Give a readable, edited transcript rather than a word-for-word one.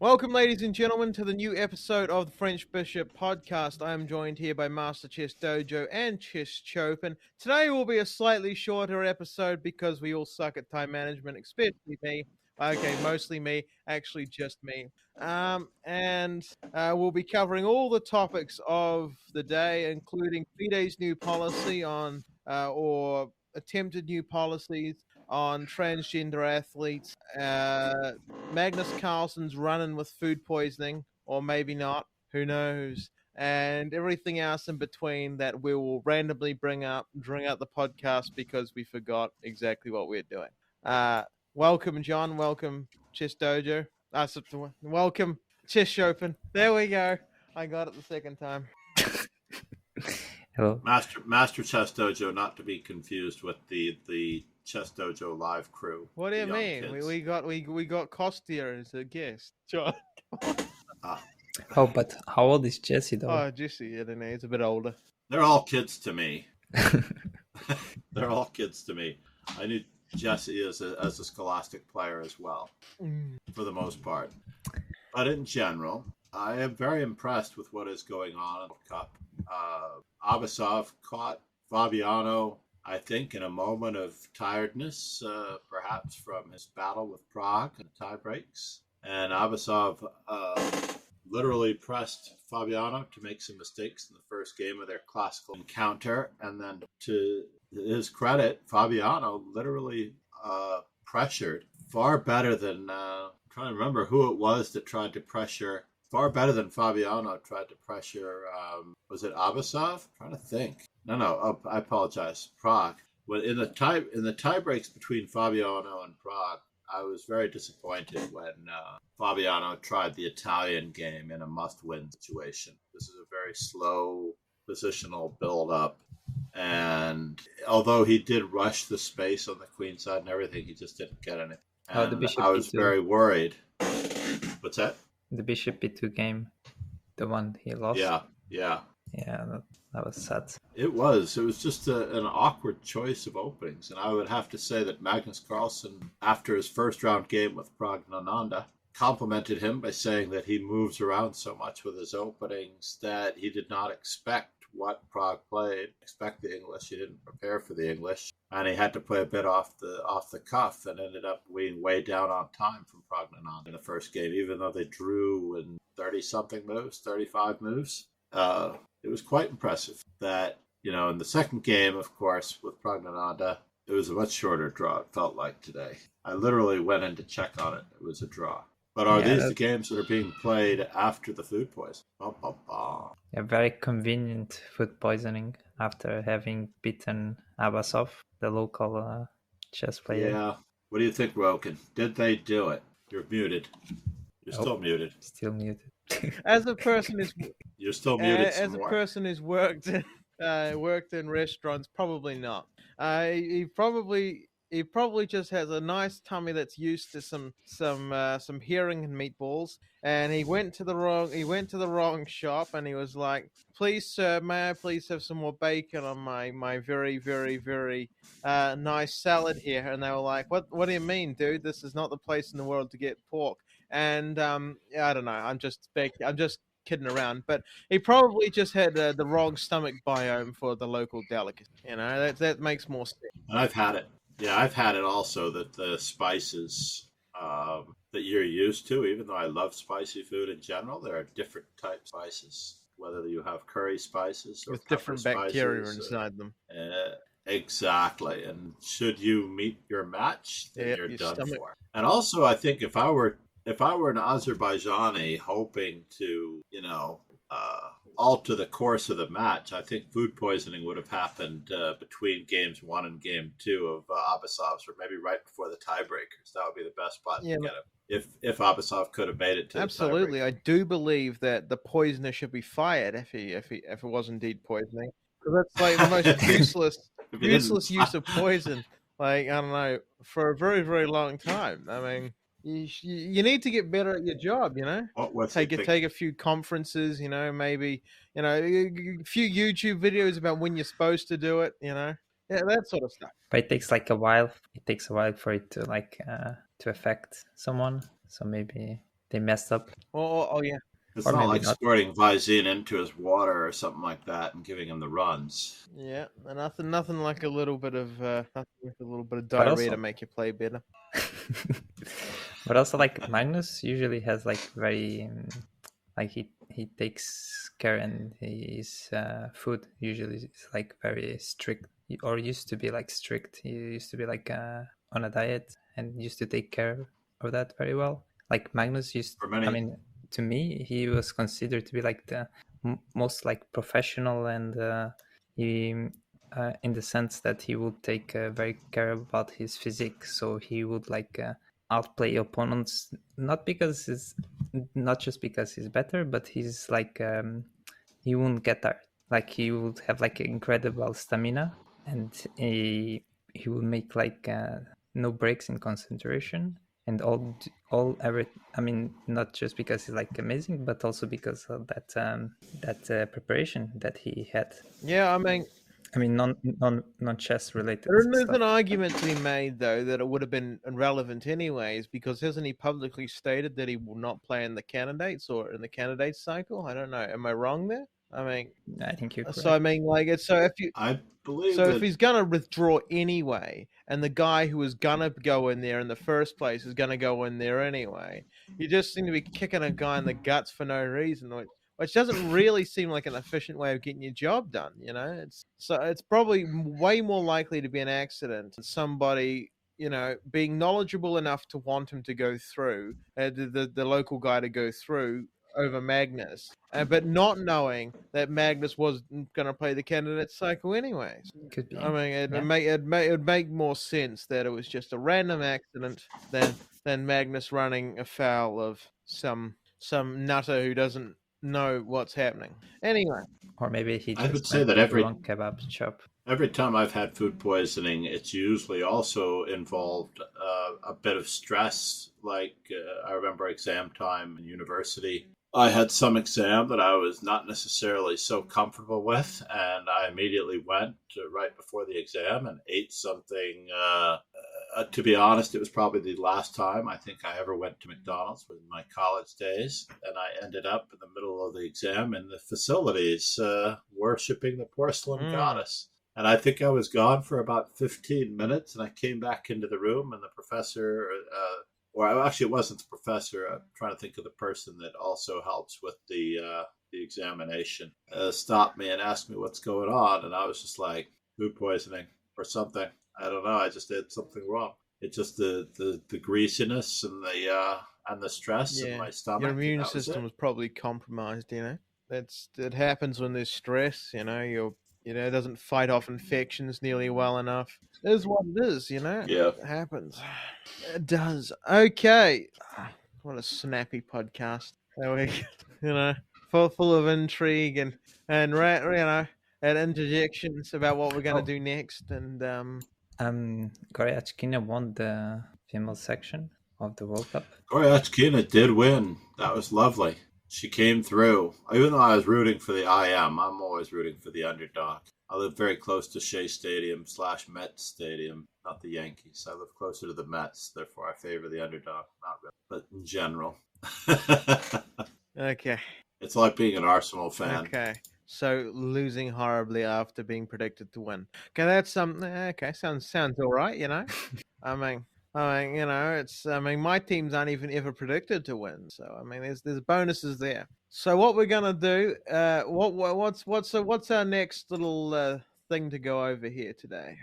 Welcome, ladies and gentlemen, to the new episode of the French Bishop podcast. I am joined here by Master Chess Dojo and Chess Chopin. Today will be a slightly shorter episode because we all suck at time management, especially me. Okay, mostly me, actually just me. And we'll be covering all the topics of the day, including FIDE'S new policy on, or attempted new policies on transgender athletes, Magnus Carlsen's running with food poisoning, or maybe not, who knows, and everything else in between that we will randomly bring up during the podcast because we forgot exactly what we're doing. Welcome, John. Welcome, Chess Dojo. Welcome, Chess Open. There we go. I got it the second time. Hello. Master Chess Dojo, not to be confused with the Chess Dojo live crew. What do you mean? We got Costier as a guest, John. Oh, but how old is Jesse though? Oh, Jesse, I don't know. He's a bit older. They're all kids to me. They're all kids to me. I knew Jesse as a scholastic player as well, for the most part. But in general, I am very impressed with what is going on in the Cup. Abasov caught Fabiano, I think, in a moment of tiredness, perhaps from his battle with Prague and tie breaks. And Abasov literally pressed Fabiano to make some mistakes in the first game of their classical encounter. And then, to his credit, Fabiano literally pressured far better than, I'm trying to remember who it was that tried to pressure. Far better than Fabiano tried to pressure, was it Abasov? I'm trying to think. No, I apologize. Prague. Well, in the tie breaks between Fabiano and Prague, I was very disappointed when Fabiano tried the Italian game in a must-win situation. This is a very slow positional build-up, and although he did rush the space on the queen side and everything, he just didn't get anything. And I was very worried. What's that? The Bishop B2 game, the one he lost. Yeah. Yeah, that was sad. It was just an awkward choice of openings, and I would have to say that Magnus Carlsen, after his first round game with Praggnanandhaa, complimented him by saying that he moves around so much with his openings that he did not expect what Prague played, expect the English. He didn't prepare for the English, and he had to play a bit off the cuff, and ended up being way down on time from Praggnanandhaa in the first game, even though they drew in 30-something moves, 35 moves. It was quite impressive that, in the second game, of course, with Praggnanandhaa, it was a much shorter draw, it felt like today. I literally went in to check on it. It was a draw. But are these the games that are being played after the food poisoning? Yeah, very convenient food poisoning after having beaten Abasov, the local chess player. Yeah. What do you think, Roken? Did they do it? You're muted. You're still muted. Still muted. As a person who's You're still muted. As a person who's worked in restaurants, probably not. He probably just has a nice tummy that's used to some herring and meatballs, and he went to the wrong shop, and he was like, "Please, sir, may I please have some more bacon on my very, very, very nice salad here?" And they were like, "What do you mean, dude? This is not the place in the world to get pork." And I don't know. I'm just kidding around, but he probably just had the wrong stomach biome for the local delicacy. That makes more sense. And I've had it. Yeah, I've had it also, that the spices that you're used to, even though I love spicy food in general, there are different types of spices, whether you have curry spices or with different bacteria inside them. Exactly. And should you meet your match, then you're done stomach. for. And also, I think if I were an Azerbaijani hoping to, alter the course of the match, I think food poisoning would have happened between games 1 and game 2 of Abasov's, or maybe right before the tiebreakers. That would be the best spot to get him. If Abasov could have made it to absolutely, I do believe that the poisoner should be fired if it was indeed poisoning, because that's like the most useless use of poison. Like, I don't know, for a very, very long time. I mean, you need to get better at your job, take a few conferences, maybe, a few YouTube videos about when you're supposed to do it, that sort of stuff. But it takes a while. It takes a while for it to to affect someone. So maybe they messed up. Oh yeah. It's Or not maybe like not. squirting Visine into his water or something like that and giving him the runs. Yeah, nothing like a little bit of But diarrhea also, to make you play better. but also like Magnus usually has like very like he takes care, and his food usually is like very strict, or used to be like strict. He used to be like on a diet and used to take care of that very well. Like Magnus used, For I many, mean, to me he was considered to be like the most like professional, and he in the sense that he would take very care about his physique, so he would like outplay opponents, not just because he's better, but he's like he won't get tired. Like he would have like incredible stamina, and he will make like no breaks in concentration, and all every. I mean, not just because he's like amazing, but also because of that preparation that he had. Yeah, I mean, I mean, non chess related there's an stuff. argument to be made though that it would have been irrelevant anyways, because hasn't he publicly stated that he will not play in the candidates or in the candidates cycle? I don't know. Am I wrong there? I mean, I think you're so I correct. mean, like it's so if you I believe so if that he's gonna withdraw anyway, and the guy who was gonna go in there in the first place is gonna go in there anyway, you just seem to be kicking a guy in the guts for no reason, which doesn't really seem like an efficient way of getting your job done. You know, it's probably way more likely to be an accident than somebody being knowledgeable enough to want him to go through, the local guy to go through over Magnus, but not knowing that Magnus was going to play the candidate cycle anyways. Could be. I mean, Yeah. it'd make more sense that it was just a random accident than Magnus running afoul of some nutter who doesn't know what's happening. Anyway, Or maybe he I would just say went that to the wrong kebab shop. every time I've had food poisoning, it's usually also involved a bit of stress. Like I remember exam time in university. I had some exam that I was not necessarily so comfortable with, and I immediately went right before the exam and ate something. To be honest, it was probably the last time I think I ever went to McDonald's in my college days, and I ended up in the middle of the exam in the facilities worshiping the porcelain goddess. And I think I was gone for about 15 minutes, and I came back into the room, and the professor, or actually, it wasn't the professor. I'm trying to think of the person that also helps with the examination. Stopped me and asked me what's going on, and I was just like, food poisoning or something. I don't know. I just did something wrong. It's just the greasiness and the stress in yeah, my stomach. your And immune that was system it. was probably compromised. It happens when there's stress. It doesn't fight off infections nearly well enough. It is what it is. Yeah. It happens. It does. Okay. What a snappy podcast. There we, full of intrigue and and interjections about what we're gonna Oh. do next. And Goryachkina won the female section of the World Cup. Goryachkina did win. That was lovely. She came through. Even though I was rooting for the IM, I'm always rooting for the underdog. I live very close to Shea Stadium / Mets Stadium, not the Yankees. I live closer to the Mets, therefore I favor the underdog. Not really, but in general. okay. It's like being an Arsenal fan. Okay. So losing horribly after being predicted to win. Okay, that's okay, sounds all right, I mean, my teams aren't even ever predicted to win. So I mean, there's bonuses there. So what we're gonna do? What's our next little thing to go over here today?